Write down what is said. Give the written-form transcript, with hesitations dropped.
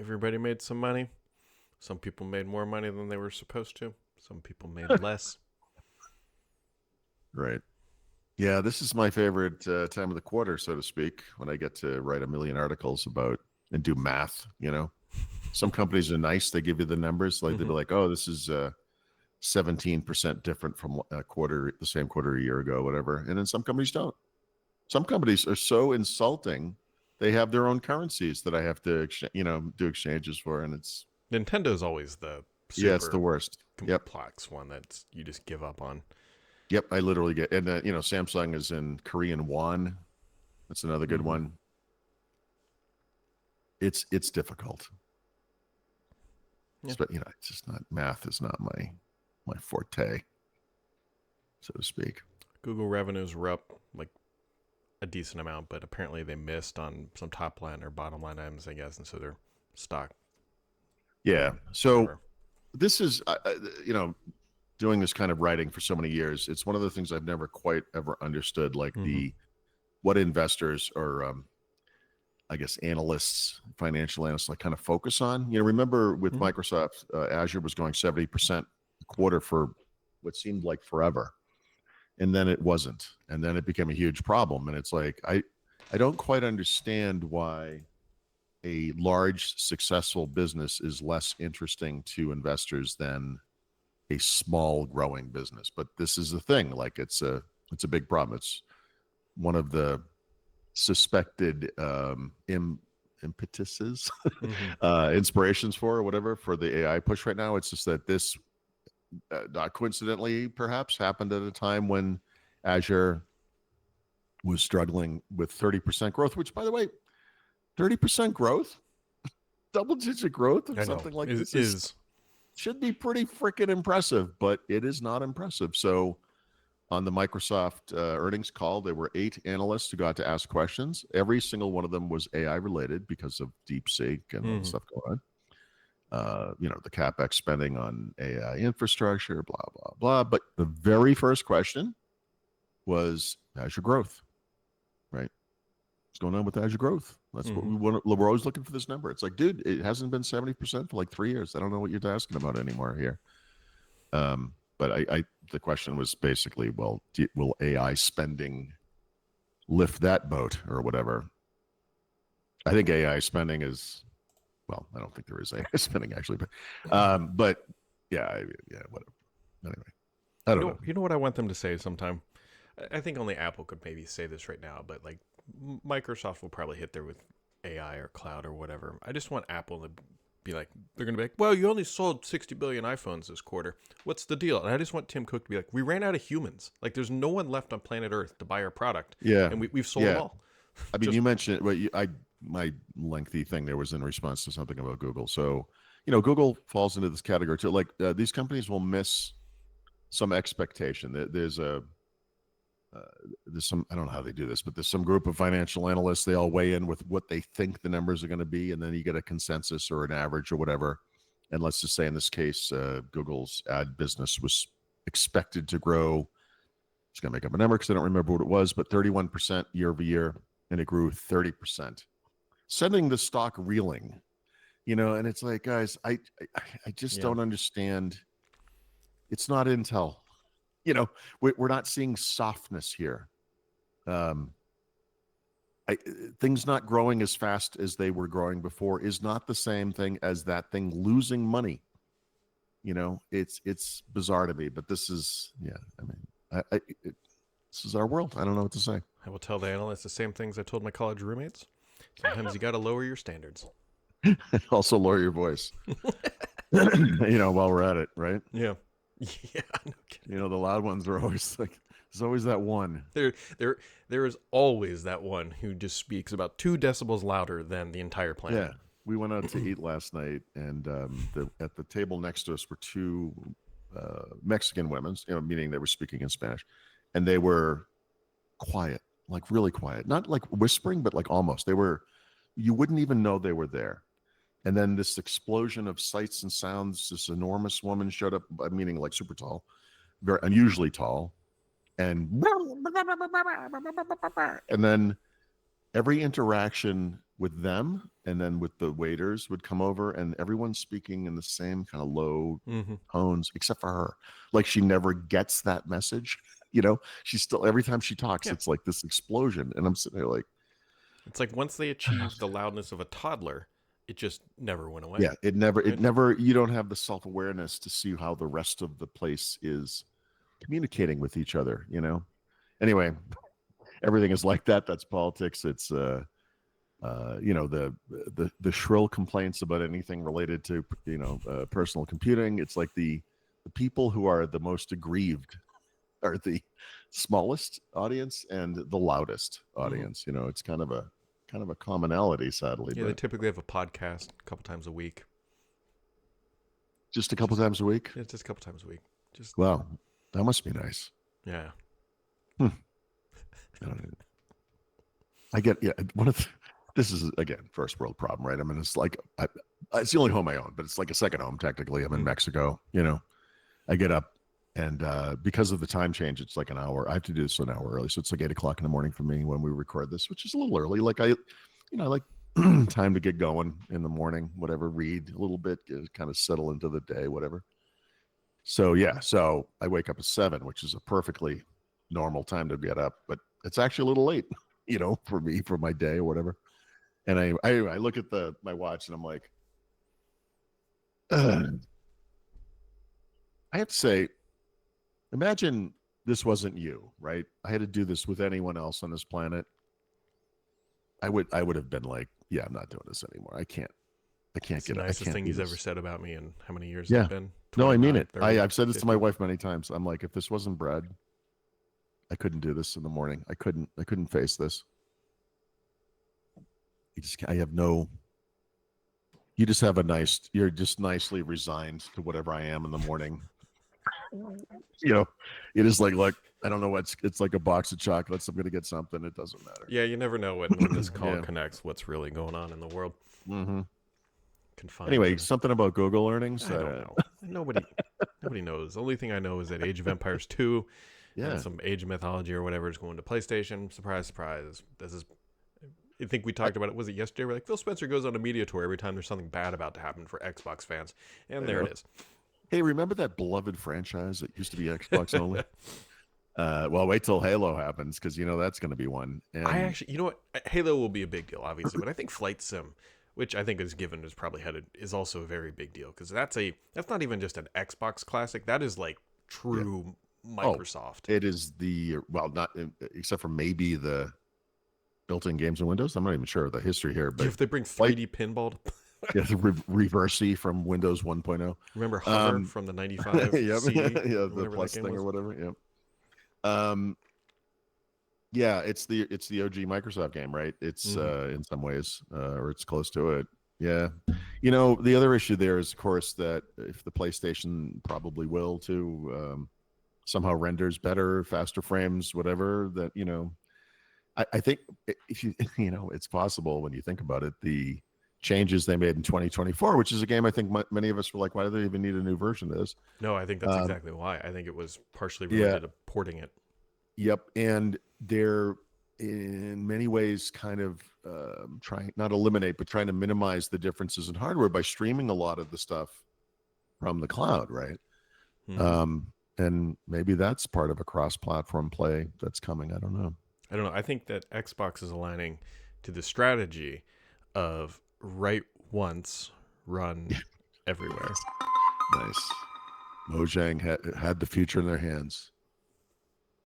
Everybody made some money. Some people made more money than they were supposed to. Some people made less. Right. Yeah, this is my favorite time of the quarter, so to speak, when I get to write a million articles about and do math. Some companies are nice; they give you the numbers, like they'll be like, "Oh, this is 17% different from a quarter, the same quarter a year ago, whatever." And then some companies don't. Some companies are so insulting; they have their own currencies that I have to, do exchanges for, and it's Nintendo's always the yeah, it's the super worst. Yep. complex one that you just give up on. Yep, I literally get, and Samsung is in Korean won. That's another good one. It's difficult, Yeah. but it's just not math is not my forte, so to speak. Google revenues were up like a decent amount, but apparently they missed on some top line or bottom line items, I guess, and so their stock, Yeah. So whatever. this is, doing this kind of writing for so many years. It's one of the things I've never quite ever understood, like what investors or I guess analysts, financial analysts, like kind of focus on. Remember with Microsoft, Azure was going 70% a quarter for what seemed like forever, and then it wasn't, and then it became a huge problem. And it's like I don't quite understand why a large successful business is less interesting to investors than a small growing business. But this is the thing, like it's a big problem. It's one of the suspected impetuses, inspirations for or whatever for the AI push right now. It's just that this, not coincidentally, perhaps happened at a time when Azure was struggling with 30% growth, which, by the way, 30% growth, double-digit growth of I know something like this is should be pretty freaking impressive, but it is not impressive. So on the Microsoft earnings call, there were 8 analysts who got to ask questions. Every single one of them was AI related because of DeepSeek and all the stuff going on. The CapEx spending on AI infrastructure, blah, blah, blah. But the very first question was Azure growth, right? What's going on with Azure growth? That's what we want. We're always looking for this number. It's like, dude, it hasn't been 70% for like 3 years. I don't know what you're asking about anymore here. But the question was basically, well, will AI spending lift that boat or whatever? I think AI spending is, well, I don't think there is AI spending actually, but yeah, whatever. Anyway, I don't know. You know what I want them to say sometime. I think only Apple could maybe say this right now, but like Microsoft will probably hit there with AI or cloud or whatever. I just want Apple to be like, they're going to be like, well, you only sold 60 billion iPhones this quarter. What's the deal? And I just want Tim Cook to be like, we ran out of humans. Like, there's no one left on planet Earth to buy our product. Yeah, And we've sold them all. I mean, you mentioned, well, my lengthy thing there was in response to something about Google. So, Google falls into this category too. Like these companies will miss some expectation. There's some, I don't know how they do this, but there's some group of financial analysts. They all weigh in with what they think the numbers are going to be, and then you get a consensus or an average or whatever. And let's just say in this case, Google's ad business was expected to grow. Just gonna make up a number because I don't remember what it was, but 31% year over year, and it grew 30%, sending the stock reeling. And it's like, guys, I just don't understand. It's not Intel. We're not seeing softness here. Things not growing as fast as they were growing before is not the same thing as that thing losing money. It's bizarre to me, but this is, this is our world. I don't know what to say. I will tell the analysts the same things I told my college roommates. Sometimes you got to lower your standards. Also lower your voice. While we're at it, right? Yeah. Yeah, no kidding. The loud ones are always like, there's always that one. There is always that one who just speaks about 2 decibels louder than the entire planet. Yeah. We went out to eat last night, and at the table next to us were 2 Mexican women, meaning they were speaking in Spanish, and they were quiet, like really quiet, not like whispering, but like almost. You wouldn't even know they were there. And then this explosion of sights and sounds, this enormous woman showed up, meaning like super tall, very unusually tall. And then every interaction with them, and then with the waiters would come over, and everyone's speaking in the same kind of low Mm-hmm. tones, except for her. Like she never gets that message. She's still every time she talks, Yeah. it's like this explosion, and I'm sitting there like, It's like once they achieve the loudness of a toddler, it just never went away. yeah, it never, Right? you don't have the self awareness to see how the rest of the place is communicating with each other. Anyway, everything is like that. That's politics. It's the shrill complaints about anything related to personal computing. It's like the people who are the most aggrieved are the smallest audience and the loudest audience. It's kind of a commonality, sadly, Yeah, they but typically have a podcast a couple times a week. just a couple Just times a week. yeah, just a couple times a week. Just Wow, that must be nice. yeah. I get one of this is again first world problem, right? I mean, it's like it's the only home I own, but it's like a second home technically. I'm in Mexico. I get up, and because of the time change, it's like an hour. I have to do this an hour early, so it's like 8 o'clock in the morning for me when we record this, which is a little early. Like I like time to get going in the morning, whatever, read a little bit, kind of settle into the day, whatever. So so I wake up at 7, which is a perfectly normal time to get up, but it's actually a little late, for me, for my day or whatever. And I look at my watch and I'm like, I have to say, imagine this wasn't you, right? I had to do this with anyone else on this planet. I would have been like, yeah, I'm not doing this anymore. I can't It's the get it. I nicest can't thing do he's this. ever said about me and how many years Yeah. it's been. No, I mean it. 30, I've said this 50. to my wife many times. I'm like, if this wasn't Brad, I couldn't do this in the morning. I couldn't face this. I have no. You just have you're just nicely resigned to whatever I am in the morning. It is like, look, I don't know it's like a box of chocolates. I'm going to get something. It doesn't matter. Yeah, you never know when this call Yeah. connects what's really going on in the world. Mm-hmm. Confined Anyway, to something about Google earnings. I don't know. Nobody knows. The only thing I know is that Age of Empires 2 Yeah. and some Age of Mythology or whatever is going to PlayStation. Surprise, surprise. This is. I think we talked about it. Was it yesterday? We're like, Phil Spencer goes on a media tour every time there's something bad about to happen for Xbox fans, and there it is. Hey, remember that beloved franchise that used to be Xbox only? Well, wait till Halo happens because that's going to be one. And I actually, you know what? Halo will be a big deal, obviously, but I think Flight Sim, which I think is given is probably headed, is also a very big deal because that's not even just an Xbox classic. That is like true Microsoft. it is not except for maybe the built-in games and Windows. I'm not even sure of the history here, but If they bring 3D pinball, yeah, the Reverse from Windows 1.0. remember Hover from the 95? Yep. C, Yeah, the plus thing or whatever. Yep. Yeah, it's the OG Microsoft game, right? It's in some ways, or it's close to it. Yeah. The other issue there is, of course, that if the PlayStation probably will too, somehow renders better, faster frames, whatever, that, I think if you, it's possible when you think about it, the changes they made in 2024, which is a game I think many of us were like, why do they even need a new version of this? No, I think that's exactly why. I think it was partially related to porting it. Yep. And they're in many ways kind of trying, not eliminate, but trying to minimize the differences in hardware by streaming a lot of the stuff from the cloud, right? And maybe that's part of a cross-platform play that's coming. I don't know. I think that Xbox is aligning to the strategy of write once, run everywhere. Nice. Mojang had the future in their hands.